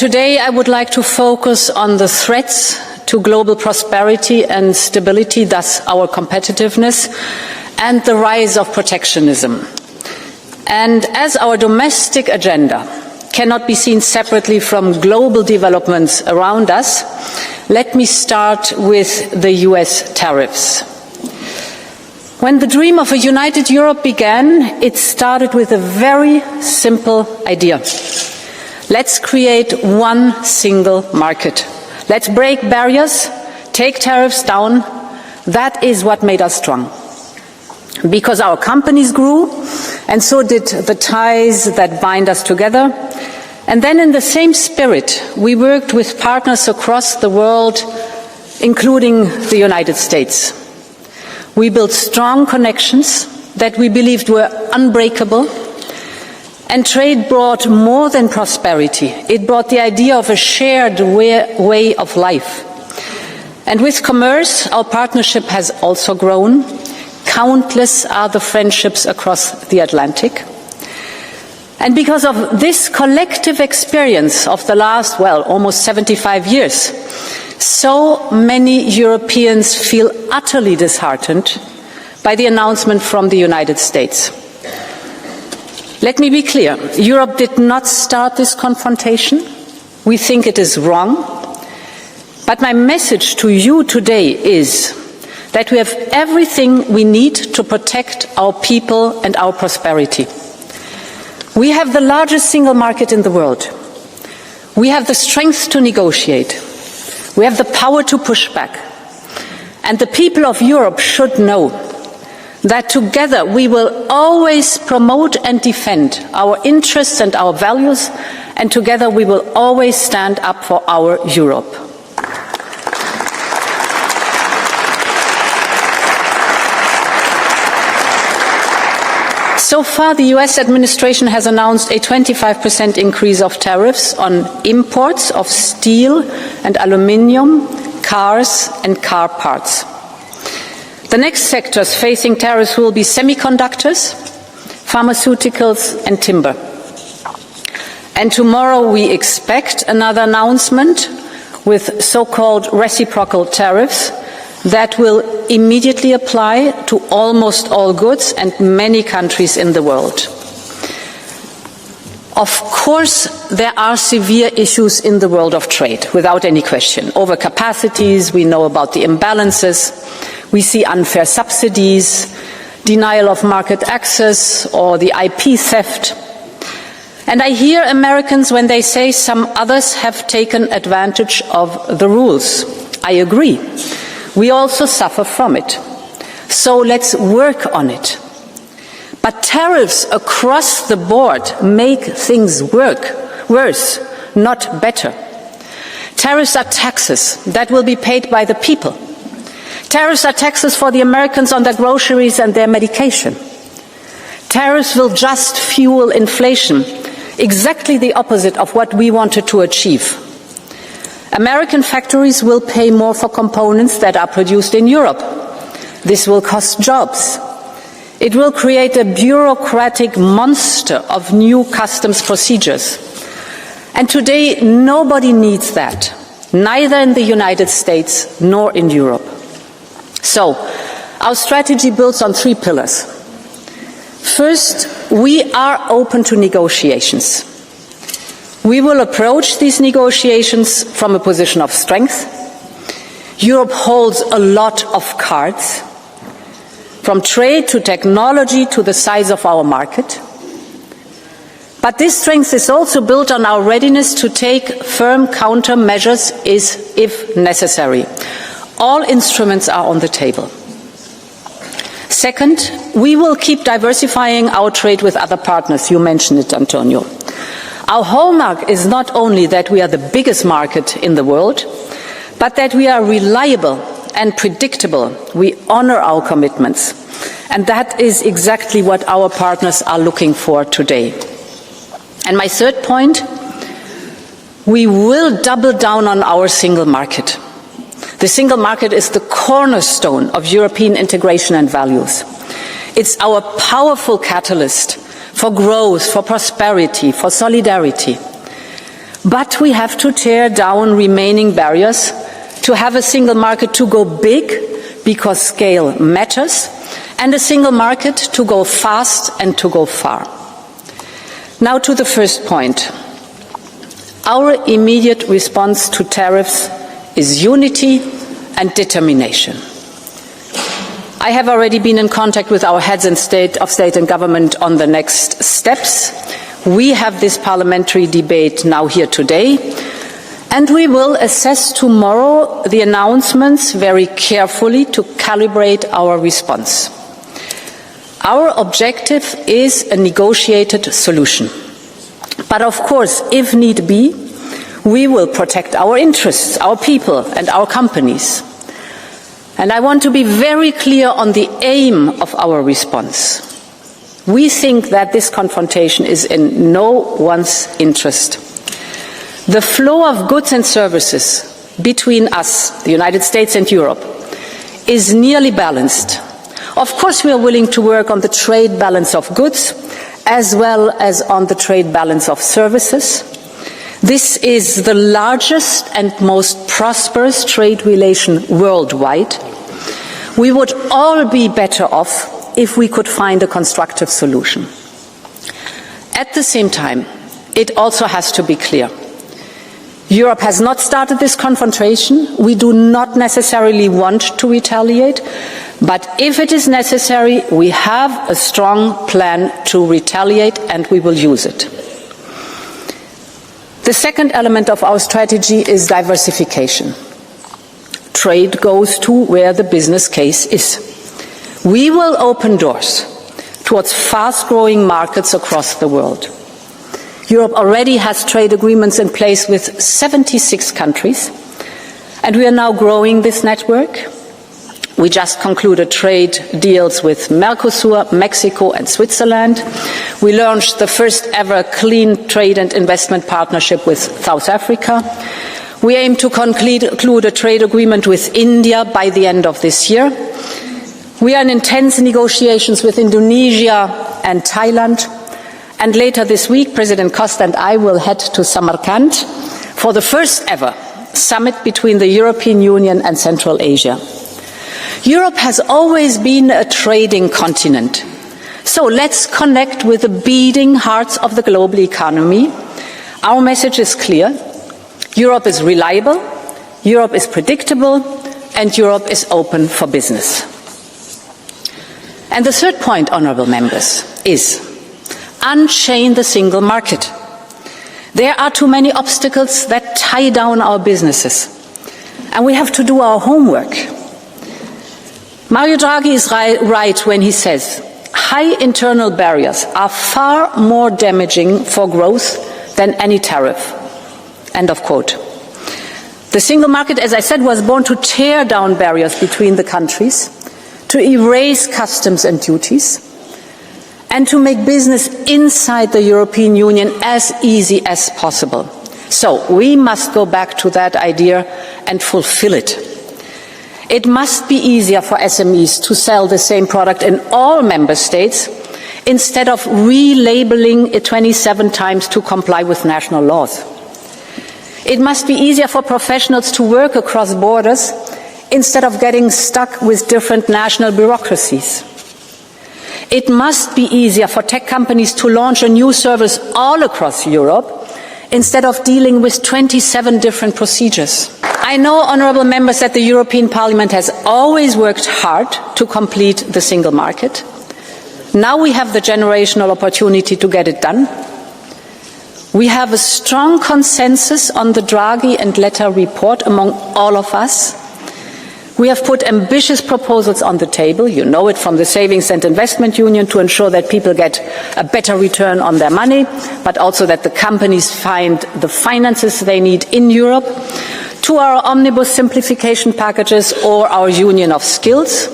Today, I would like to focus on the threats to global prosperity and stability, thus our competitiveness, and the rise of protectionism. And as our domestic agenda cannot be seen separately from global developments around us, let me start with the US tariffs. When the dream of a united Europe began, it started with a very simple idea. Let's create one single market. Let's break barriers, take tariffs down. That is what made us strong. Because our companies grew, and so did the ties that bind us together. And then in the same spirit, we worked with partners across the world, including the United States. We built strong connections that we believed were unbreakable. And trade brought more than prosperity. It brought the idea of a shared way of life. And with commerce, our partnership has also grown. Countless are the friendships across the Atlantic. And because of this collective experience of the last, almost 75 years, so many Europeans feel utterly disheartened by the announcement from the United States. Let me be clear, Europe did not start this confrontation. We think it is wrong. But my message to you today is that we have everything we need to protect our people and our prosperity. We have the largest single market in the world. We have the strength to negotiate. We have the power to push back. And the people of Europe should know that together we will always promote and defend our interests and our values, and together we will always stand up for our Europe. So far, the US administration has announced a 25% increase of tariffs on imports of steel and aluminium, cars and car parts. The next sectors facing tariffs will be semiconductors, pharmaceuticals and timber. And tomorrow we expect another announcement with so-called reciprocal tariffs that will immediately apply to almost all goods and many countries in the world. Of course, there are severe issues in the world of trade, without any question. Overcapacities, we know about the imbalances, we see unfair subsidies, denial of market access, or the IP theft. And I hear Americans when they say some others have taken advantage of the rules. I agree. We also suffer from it. So let's work on it. But tariffs across the board make things worse, not better. Tariffs are taxes that will be paid by the people. Tariffs are taxes for the Americans on their groceries and their medication. Tariffs will just fuel inflation, exactly the opposite of what we wanted to achieve. American factories will pay more for components that are produced in Europe. This will cost jobs. It will create a bureaucratic monster of new customs procedures. And today, nobody needs that, neither in the United States nor in Europe. So, our strategy builds on 3 pillars. First, we are open to negotiations. We will approach these negotiations from a position of strength. Europe holds a lot of cards, from trade to technology to the size of our market. But this strength is also built on our readiness to take firm countermeasures if necessary. All instruments are on the table. Second, we will keep diversifying our trade with other partners. You mentioned it, Antonio. Our hallmark is not only that we are the biggest market in the world, but that we are reliable and predictable. We honor our commitments. And that is exactly what our partners are looking for today. And my third point, we will double down on our single market. The single market is the cornerstone of European integration and values. It's our powerful catalyst for growth, for prosperity, for solidarity. But we have to tear down remaining barriers to have a single market to go big, because scale matters, and a single market to go fast and to go far. Now to the first point. Our immediate response to tariffs is unity and determination. I have already been in contact with our heads of state and government on the next steps. We have this parliamentary debate now here today, and we will assess tomorrow the announcements very carefully to calibrate our response. Our objective is a negotiated solution. But of course, if need be, we will protect our interests, our people, and our companies. And I want to be very clear on the aim of our response. We think that this confrontation is in no one's interest. The flow of goods and services between us, the United States and Europe, is nearly balanced. Of course, we are willing to work on the trade balance of goods as well as on the trade balance of services. This is the largest and most prosperous trade relation worldwide. We would all be better off if we could find a constructive solution. At the same time, it also has to be clear. Europe has not started this confrontation. We do not necessarily want to retaliate, but if it is necessary, we have a strong plan to retaliate, and we will use it. The second element of our strategy is diversification. Trade goes to where the business case is. We will open doors towards fast-growing markets across the world. Europe already has trade agreements in place with 76 countries, and we are now growing this network. We just concluded trade deals with Mercosur, Mexico, and Switzerland. We launched the first ever clean trade and investment partnership with South Africa. We aim to conclude a trade agreement with India by the end of this year. We are in intense negotiations with Indonesia and Thailand. And later this week, President Costa and I will head to Samarkand for the first ever summit between the European Union and Central Asia. Europe has always been a trading continent. So let's connect with the beating hearts of the global economy. Our message is clear. Europe is reliable, Europe is predictable, and Europe is open for business. And the third point, honourable members, is unchain the single market. There are too many obstacles that tie down our businesses, and we have to do our homework. Mario Draghi is right when he says high internal barriers are far more damaging for growth than any tariff. End of quote. The single market, as I said, was born to tear down barriers between the countries, to erase customs and duties, and to make business inside the European Union as easy as possible. So we must go back to that idea and fulfill it. It must be easier for SMEs to sell the same product in all member states instead of relabeling it 27 times to comply with national laws. It must be easier for professionals to work across borders instead of getting stuck with different national bureaucracies. It must be easier for tech companies to launch a new service all across Europe instead of dealing with 27 different procedures. I know, honourable members, that the European Parliament has always worked hard to complete the single market. Now we have the generational opportunity to get it done. We have a strong consensus on the Draghi and Letta report among all of us. We have put ambitious proposals on the table, you know it, from the Savings and Investment Union to ensure that people get a better return on their money, but also that the companies find the finances they need in Europe, to our omnibus simplification packages or our Union of Skills,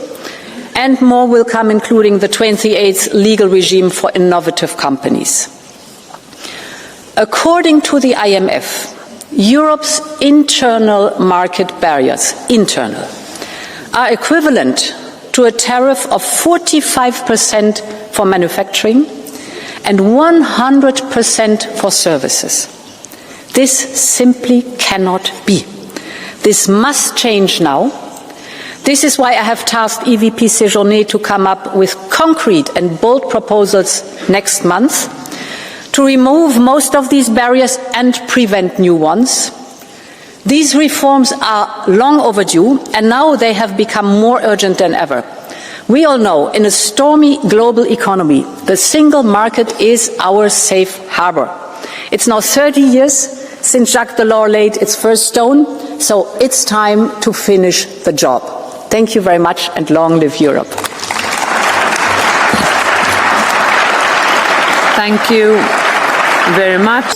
and more will come, including the 28th legal regime for innovative companies. According to the IMF, Europe's internal market barriers, are equivalent to a tariff of 45% for manufacturing and 100% for services. This simply cannot be. This must change now. This is why I have tasked EVP Séjourné to come up with concrete and bold proposals next month to remove most of these barriers and prevent new ones. These reforms are long overdue, and now they have become more urgent than ever. We all know, in a stormy global economy, the single market is our safe harbor. It's now 30 years since Jacques Delors laid its first stone, so it's time to finish the job. Thank you very much, and long live Europe. Thank you very much.